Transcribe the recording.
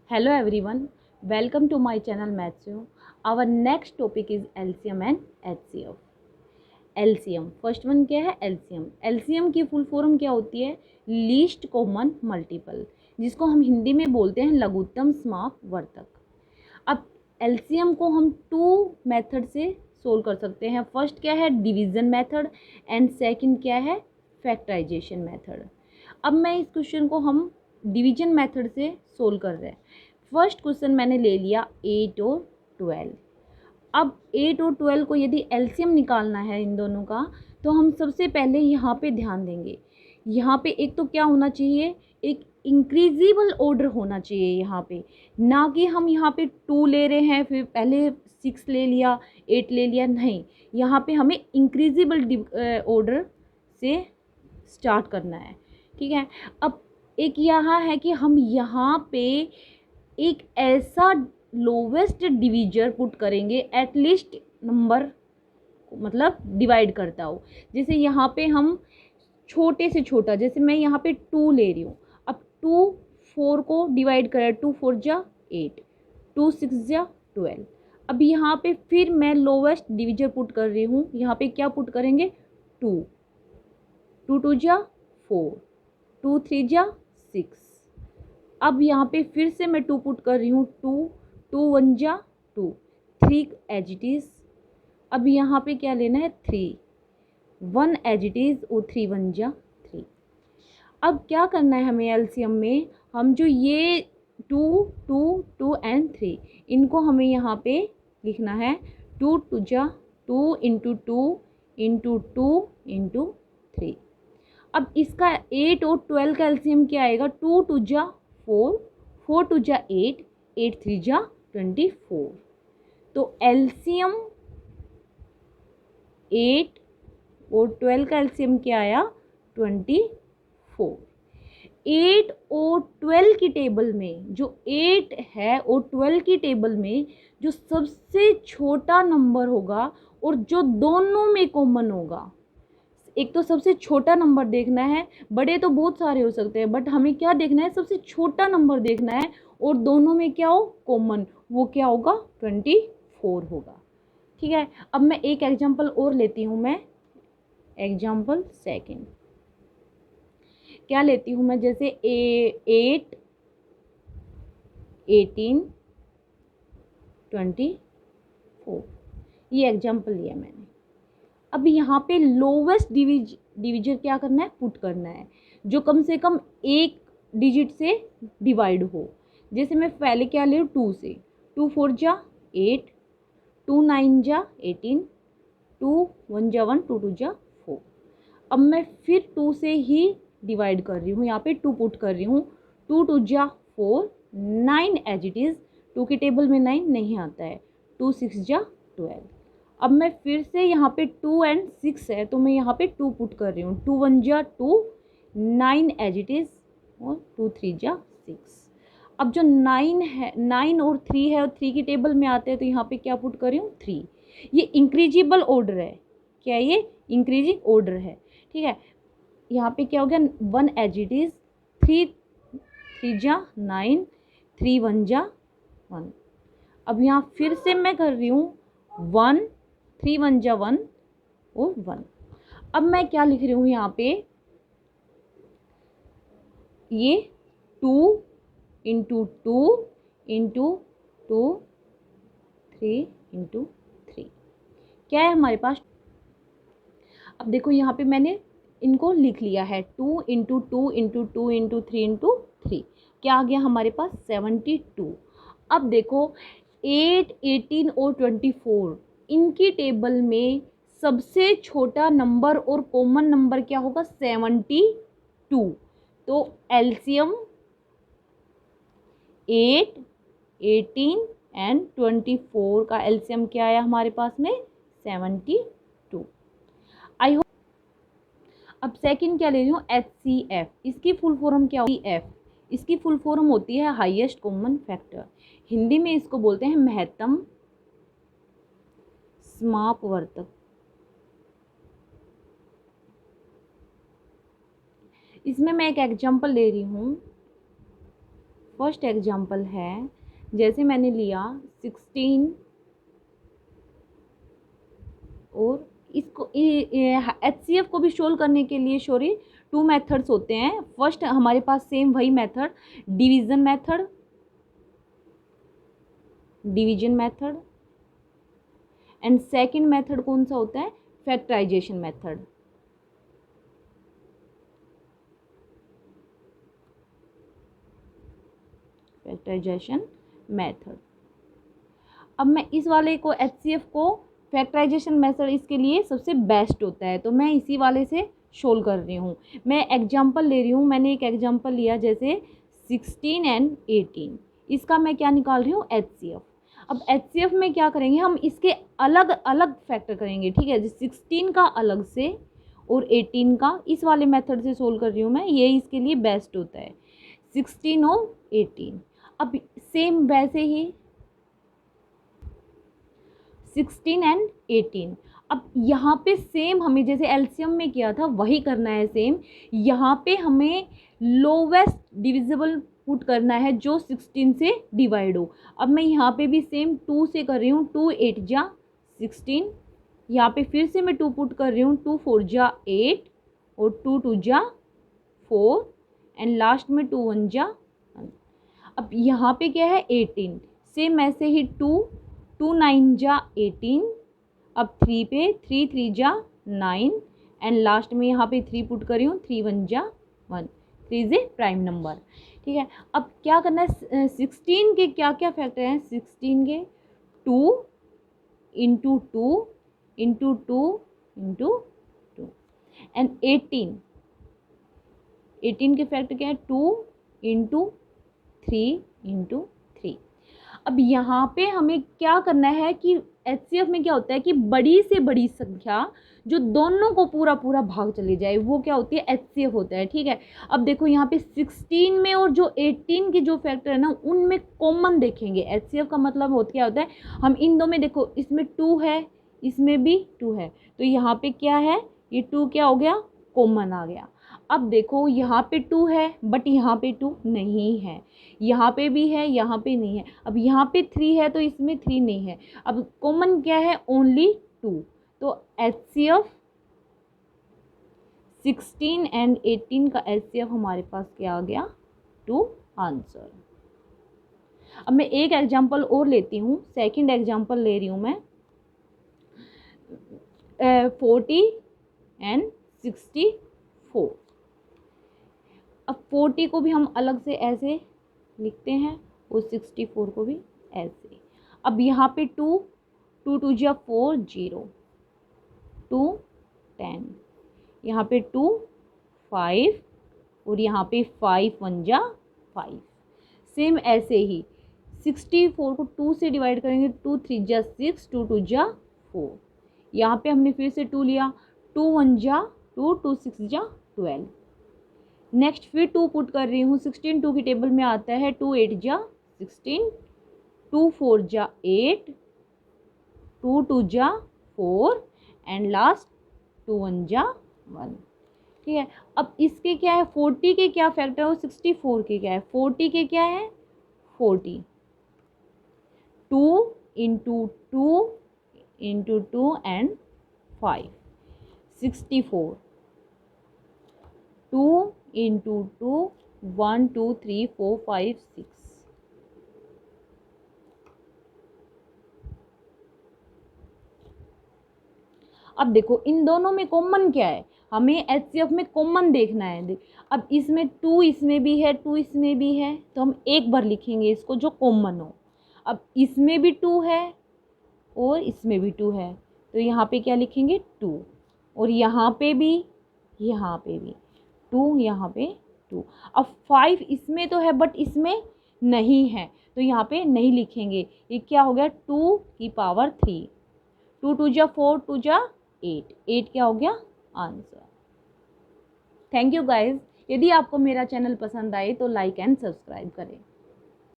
Hello everyone, welcome to my channel Matthew. Our next topic is LCM and HCF. LCM first one क्या है? LCM की full form क्या होती है? Least common multiple, जिसको हम हिंदी में बोलते हैं लघुत्तम समाप वर्तक। अब LCM को हम टू मेथड से सोल्व कर सकते हैं। फर्स्ट क्या है? डिवीज़न मेथड एंड सेकंड क्या है? Factorization method. अब मैं इस क्वेश्चन को हम डिवीजन मेथड से सोल्व कर रहे हैं। फर्स्ट क्वेश्चन मैंने ले लिया 8 और 12। अब 8 और 12 को यदि एलसीएम निकालना है इन दोनों का, तो हम सबसे पहले यहाँ पे ध्यान देंगे। यहाँ पे एक तो क्या होना चाहिए, एक इंक्रीजिबल ऑर्डर होना चाहिए यहाँ पे, ना कि हम यहाँ पे 2 ले रहे हैं फिर पहले 6 ले लिया 8 ले लिया, नहीं। यहाँ पे हमें इंक्रीजिबल ऑर्डर से स्टार्ट करना है, ठीक है। अब एक यहाँ है कि हम यहाँ पे एक ऐसा लोवेस्ट डिवीजर पुट करेंगे एटलीस्ट नंबर, मतलब डिवाइड करता हो। जैसे यहाँ पे हम छोटे से छोटा, जैसे मैं यहाँ पे 2 ले रही हूँ। अब 2 4 को डिवाइड करें, 2 4 जा 8, 2 6 जा 12। अब यहाँ पे फिर मैं लोवेस्ट डिवीजर पुट कर रही हूँ। यहाँ पे क्या पुट करेंगे? 2, 2 2 जा 4, 2 3 जा 6। अब यहाँ पे फिर से मैं 2 पुट कर रही हूँ, 2 2 1 जा 2, 3 एज इट इज़। अब यहाँ पे क्या लेना है? 3, 1 एज इट इज़ और 3 1 जा 3। अब क्या करना है हमें एलसीएम में? हम जो ये 2 2 2 एंड 3, इनको हमें यहाँ पे लिखना है। 2 2 जा 2 इंटू 2 इंटू 2 इंटू 3। अब इसका 8 और 12 का एलसीएम क्या आएगा? 2 2 जा 4, 4 2 जा 8, 8 3 जा 24। तो एलसीएम 8 और 12 का एलसीएम क्या आया? 24। 8 और 12 की टेबल में, जो 8 है और 12 की टेबल में जो सबसे छोटा नंबर होगा और जो दोनों में कॉमन होगा, एक तो सबसे छोटा नंबर देखना है। बड़े तो बहुत सारे हो सकते हैं, बट हमें क्या देखना है? सबसे छोटा नंबर देखना है और दोनों में क्या हो? कॉमन। वो क्या होगा? 24 होगा, ठीक है। अब मैं एक एग्जांपल और लेती हूँ। मैं एग्जांपल सेकंड क्या लेती हूँ मैं? जैसे 8 18 24, ये एग्जांपल लिया मैंने। अब यहाँ पे लोवेस्ट डिविजर क्या करना है? पुट करना है, जो कम से कम एक डिजिट से डिवाइड हो। जैसे मैं पहले क्या ले रही हूँ? 2 से। 2 4 जा 8, 2 9 जा 18, 2 1 जा 1, 2 2 जा 4। अब मैं फिर 2 से ही डिवाइड कर रही हूँ, यहाँ पे 2 पुट कर रही हूँ। 2 2 जा 4, 9 एज इट इज़। 2 की टेबल में 9 नहीं आता है। 2 6 जा 12। अब मैं फिर से यहाँ पे 2 एंड 6 है, तो मैं यहाँ पे 2 पुट कर रही हूँ। 2 1 जा 2, 9 एज इट इज़ और 2 3 जा 6। अब जो 9 है, 9 और 3 है और 3 की टेबल में आते हैं, तो यहाँ पे क्या पुट कर रही हूँ? 3। ये इंक्रीजिबल ऑर्डर है। क्या ये? इंक्रीजिंग ऑर्डर है, ठीक है। यहाँ पे क्या हो गया? 1 एज इट इज़, 3 3 जा 9, 3 1 जा 1। अब यहाँ फिर से मैं कर रही हूँ 1, 3 1 जा 1 और 1। अब मैं क्या लिख रही हूँ यहाँ पे? ये 2 इंटू 2 इंटू 2, 3 इंटू 3 क्या है हमारे पास? अब देखो यहाँ पे मैंने इनको लिख लिया है। 2 इंटू 2 इंटू 2 इंटू 3 इंटू 3, क्या आ गया हमारे पास? 72। अब देखो 8 18 और 24, इनकी टेबल में सबसे छोटा नंबर और कॉमन नंबर क्या होगा? 72। तो एलसीएम 8 18 एंड 24 का एलसीएम क्या आया हमारे पास में? 72। I hope. अब सेकंड क्या ले रही हूँ? HCF। इसकी फुल फॉर्म क्या होगी? F। इसकी फुल फॉर्म होती है हाईएस्ट कॉमन फैक्टर। हिंदी में इसको बोलते हैं महत्तम समापवर्तक। इसमें मैं एक एग्जांपल ले रही हूँ फर्स्ट एग्जांपल है, जैसे मैंने लिया 16 और इसको HCF को भी सोल्व करने के लिए सॉरी 2 मेथड्स होते हैं। फर्स्ट हमारे पास सेम वही method division method, division method, and second method कौन सा होता है, फैक्टराइजेशन मेथड। Factorisation method. अब मैं इस वाले को HCF को फैक्टराइजेशन मेथड इसके लिए सबसे बेस्ट होता है, तो मैं इसी वाले से सोल्व कर रही हूँ। मैं एग्जांपल ले रही हूँ, मैंने एक एग्जांपल लिया जैसे 16 एंड 18, इसका मैं क्या निकाल रही हूँ, HCF। अब HCF में क्या करेंगे, हम इसके अलग अलग फैक्टर करेंगे, ठीक है। 16 का अलग से और 18 का इस वाले मेथड से सोल्व कर रही हूँ मैं, ये इसके लिए बेस्ट होता है 16 और 18। अब सेम वैसे ही 16 एंड 18, अब यहाँ पे सेम हमें जैसे एलसीएम में किया था वही करना है सेम। यहाँ पे हमें लोवेस्ट डिविजिबल पुट करना है जो 16 से डिवाइड हो। अब मैं यहाँ पे भी सेम 2 से कर रही हूँ, 2 8 जा 16, यहाँ पे फिर से मैं 2 पुट कर रही हूँ, 2 4 जा 8 और 2 2 जा 4 एंड लास्ट में 2 1 जा 1। अब यहाँ पे क्या है 18, सेम ऐसे ही 2 2 9 जा 18, अब 3 पे 3 3 जा 9 एंड लास्ट में यहाँ पे 3 पुट कर रही हूँ, 3 1 जा 1, 3 इज ए प्राइम नंबर, ठीक है। अब क्या करना है, 16 के क्या क्या फैक्टर हैं, 16 के 2 इंटू 2 इंटू 2 इंटू 2 एंड 18 के फैक्टर क्या है, 2 इंटू 3 इंटू 3। अब यहाँ पे हमें क्या करना है कि HCF में क्या होता है कि बड़ी से बड़ी संख्या जो दोनों को पूरा पूरा भाग चले जाए वो क्या होती है, HCF होता है, ठीक है। अब देखो यहाँ पे 16 में और जो 18 के जो फैक्टर है ना उनमें कॉमन देखेंगे। HCF का मतलब क्या होता है, हम इन दो में देखो इसमें 2 है, इसमें भी 2 है, तो यहाँ पे क्या है, ये 2 क्या हो गया, कॉमन आ गया। अब देखो यहाँ पे 2 है बट यहाँ पे 2 नहीं है, यहाँ पे भी है, यहाँ पे नहीं है। अब यहाँ पे 3 है तो इसमें 3 नहीं है। अब कॉमन क्या है, ओनली 2, तो HCF 16 एंड 18 का HCF हमारे पास क्या आ गया, 2 आंसर। अब मैं एक एग्जांपल और लेती हूँ, सेकंड एग्जांपल ले रही हूँ मैं 40 एंड 64। अब 40 को भी हम अलग से ऐसे लिखते हैं और 64 को भी ऐसे। अब यहाँ पे 2 2 2 जा 4 0 2 10, यहाँ पे 2 5 और यहाँ पे 5 1 जा 5। सेम ऐसे ही 64 को 2 से डिवाइड करेंगे, 2 3 जा 6 2 2 जा 4, यहाँ पे हमने फिर से 2 लिया, 2 1 जा 2 2 6 जा 12। नेक्स्ट फिर 2 पुट कर रही हूँ, 16 2 की टेबल में आता है, 2 8 जा 16, 2 4 जा 8, 2 2 जा 4 एंड लास्ट 2 1 जा 1, ठीक है। अब इसके क्या है, 40 के क्या फैक्टर है, 64 के क्या है, 40 के क्या है 40, 2 इंटू 2 इंटू 2 एंड 5, 64 2 इंटू 2 1 2 3 4 5 6। अब देखो इन दोनों में कॉमन क्या है, हमें HCF में कॉमन देखना है। देख अब इसमें 2 इसमें भी है, 2 इसमें भी है, तो हम एक बार लिखेंगे इसको जो कॉमन हो। अब इसमें भी 2 है और इसमें भी 2 है, तो यहाँ पे क्या लिखेंगे 2, और यहाँ पे भी 2, यहाँ पे 2। अब 5 इसमें तो है बट इसमें नहीं है, तो यहाँ पे नहीं लिखेंगे, ये क्या हो गया 2 की पावर 3, 2 2 जा 4 2 जा 8, 8 क्या हो गया आंसर। थैंक यू गाइज, यदि आपको मेरा चैनल पसंद आए तो लाइक एंड सब्सक्राइब करें।